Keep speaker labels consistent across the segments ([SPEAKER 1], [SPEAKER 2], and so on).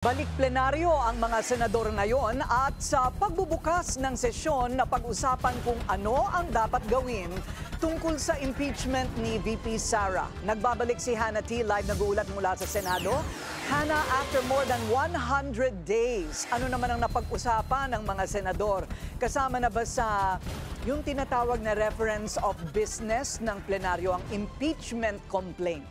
[SPEAKER 1] Balik plenaryo ang mga senador ngayon at sa pagbubukas ng sesyon na pag-usapan kung ano ang dapat gawin tungkol sa impeachment ni VP Sara. Nagbabalik si Hannah T. Live nag-uulat mula sa Senado. Hannah, after more than 100 days, ano naman ang napag-usapan ng mga senador? Kasama na ba sa yung tinatawag na reference of business ng plenaryo ang impeachment complaint?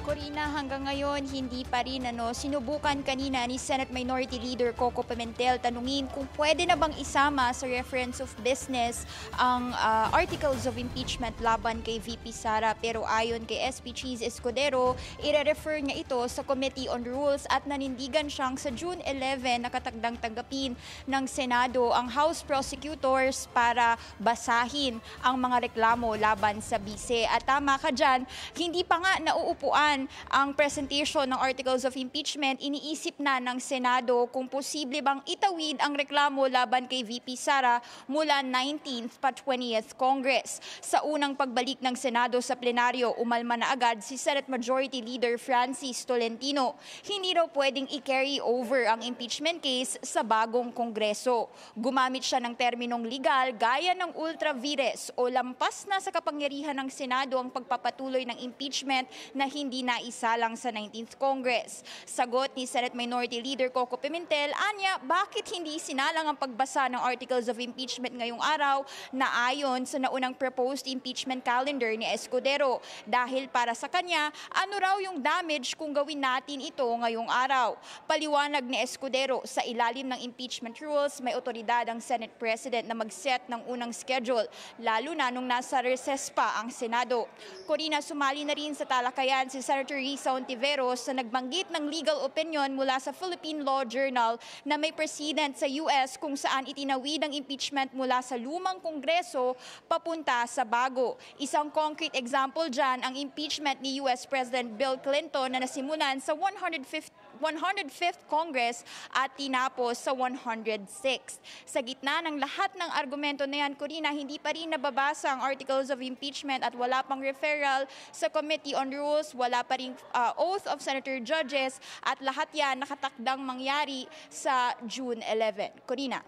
[SPEAKER 2] Corina, hanggang ngayon hindi pa rin sinubukan kanina ni Senate Minority Leader Coco Pimentel tanungin kung pwede na bang isama sa reference of business ang articles of impeachment laban kay VP Sara, pero ayon kay SP Cheese Escudero, ire-refer niya ito sa Committee on Rules at nanindigan siyang sa June 11 nakatagdang tanggapin ng Senado ang House Prosecutors para basahin ang mga reklamo laban sa bise. At tama ka dyan, hindi pa nga nauupuan ang presentation ng articles of impeachment. Iniisip na ng Senado kung posible bang itawid ang reklamo laban kay VP Sara mula 19th pa 20th Congress. Sa unang pagbalik ng Senado sa plenaryo, umalma na agad si Senate Majority Leader Francis Tolentino. Hindi raw pwedeng i-carry over ang impeachment case sa bagong Kongreso. Gumamit siya ng terminong legal gaya ng ultra vires o lampas na sa kapangyarihan ng Senado ang pagpapatuloy ng impeachment na hindi naisalang sa 19th Congress. Sagot ni Senate Minority Leader Coco Pimentel, anya, bakit hindi sinalang ang pagbasa ng articles of impeachment ngayong araw na ayon sa naunang proposed impeachment calendar ni Escudero? Dahil para sa kanya, ano raw yung damage kung gawin natin ito ngayong araw? Paliwanag ni Escudero, sa ilalim ng impeachment rules, may otoridad ang Senate President na mag-set ng unang schedule, lalo na nung nasa recess pa ang Senado. Corina, sumali na rin sa talakayan si Senator Risa Hontiveros na nagbanggit ng legal opinion mula sa Philippine Law Journal na may precedent sa US kung saan itinawid ang impeachment mula sa lumang Kongreso papunta sa bago. Isang concrete example dyan ang impeachment ni US President Bill Clinton na nasimulan sa 105th Congress at tinapos sa 106th. Sa gitna ng lahat ng argumento na yan, Corina, hindi pa rin nababasa ang articles of impeachment at wala pang referral sa Committee on Rules, wala pa rin oath of senator judges at lahat yan nakatakdang mangyari sa June 11. Corina.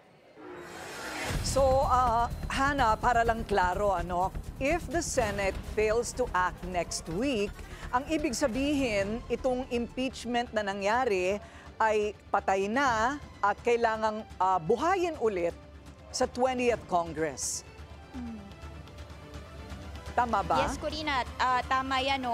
[SPEAKER 1] So, Hannah, para lang klaro, if the Senate fails to act next week, ang ibig sabihin, itong impeachment na nangyari ay patay na at kailangang buhayin ulit sa 20th Congress. Tama ba?
[SPEAKER 2] Yes, Corina, tama yan.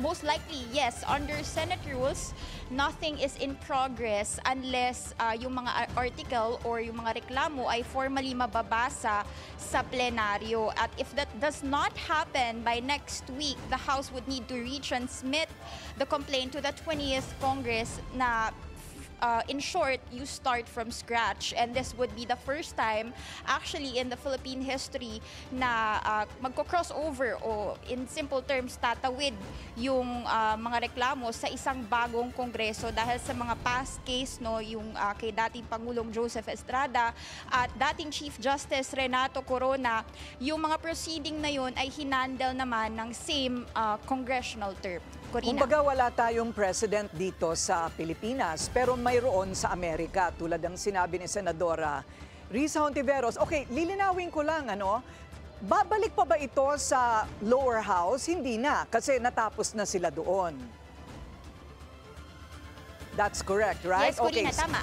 [SPEAKER 2] Most likely, yes. Under Senate rules, nothing is in progress unless yung mga article or yung mga reklamo ay formally mababasa sa plenaryo. At if that does not happen by next week, the House would need to retransmit the complaint to the 20th Congress na in short, you start from scratch. And this would be the first time actually in the Philippine history na magko-crossover o in simple terms, tatawid yung mga reklamo sa isang bagong kongreso dahil sa mga past case, yung kay dating Pangulong Joseph Estrada at dating Chief Justice Renato Corona, yung mga proceeding na yun ay hinandle naman ng same congressional term. Corina.
[SPEAKER 1] Kumbaga wala tayong president dito sa Pilipinas, pero mayroon sa Amerika, tulad ng sinabi ni Senadora Risa Hontiveros. Okay, lilinawin ko lang, babalik pa ba ito sa lower house? Hindi na, kasi natapos na sila doon. That's correct, right?
[SPEAKER 2] Yes, Corina, tama.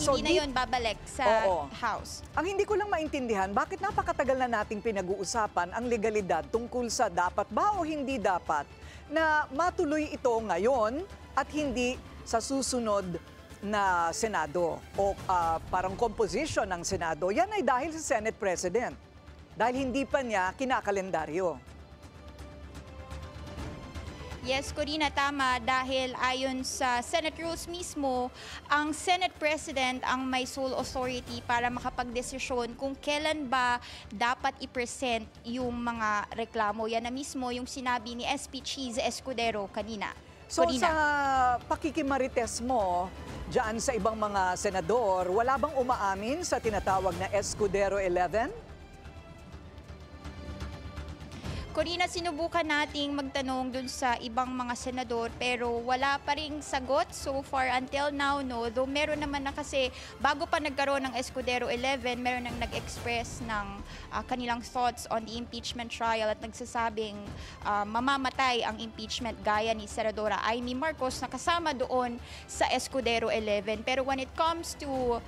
[SPEAKER 2] Hindi na yun babalik sa House.
[SPEAKER 1] Ang hindi ko lang maintindihan, bakit napakatagal na nating pinag-uusapan ang legalidad tungkol sa dapat ba o hindi dapat na matuloy ito ngayon at hindi sa susunod na Senado o parang composition ng Senado. Yan ay dahil sa Senate President. Dahil hindi pa niya kinakalendaryo.
[SPEAKER 2] Yes, Corina, tama. Dahil ayon sa Senate rules mismo, ang Senate President ang may sole authority para makapagdesisyon kung kailan ba dapat i-present yung mga reklamo. Yan na mismo yung sinabi ni SP Cheese Escudero kanina.
[SPEAKER 1] So
[SPEAKER 2] Corina.
[SPEAKER 1] Sa pakikimarites mo, dyan sa ibang mga senador, wala bang umaamin sa tinatawag na Escudero 11?
[SPEAKER 2] Corina, sinubukan nating magtanong dun sa ibang mga senador pero wala pa ring sagot so far until now, no? Though meron naman na kasi bago pa nagkaroon ng Escudero 11, meron nang nag-express ng kanilang thoughts on the impeachment trial at nagsasabing mamamatay ang impeachment gaya ni Senadora Amy Marcos na kasama doon sa Escudero 11. Pero when it comes to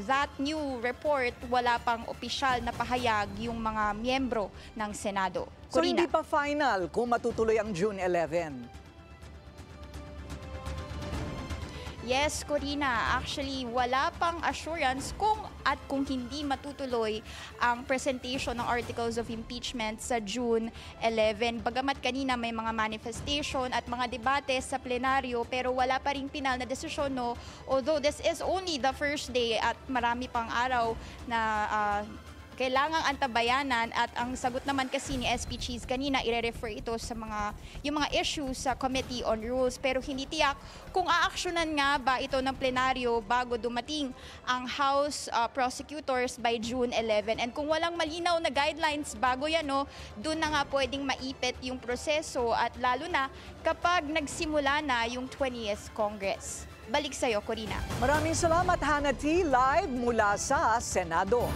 [SPEAKER 2] that new report, wala pang opisyal na pahayag yung mga miyembro ng Senado.
[SPEAKER 1] So
[SPEAKER 2] Corina.
[SPEAKER 1] hindi pa final kung matutuloy ang June 11.
[SPEAKER 2] Yes, Corina. Actually, wala pang assurance kung hindi matutuloy ang presentation ng articles of impeachment sa June 11. Bagamat kanina may mga manifestation at mga debate sa plenaryo pero wala pa ring pinal na desisyon, no? Although this is only the first day at marami pang araw na kailangang antabayanan at ang sagot naman kasi ni SP Cheese kanina ire-refer ito sa yung mga issues sa Committee on Rules pero hindi tiyak kung aaksyonan nga ba ito ng plenaryo bago dumating ang House prosecutors by June 11. And kung walang malinaw na guidelines bago yan, no, doon na nga pwedeng maipit yung proseso at lalo na kapag nagsimula na yung 20th Congress. Balik sa'yo, Corina.
[SPEAKER 1] Maraming salamat, Hannah T. Live mula sa Senado.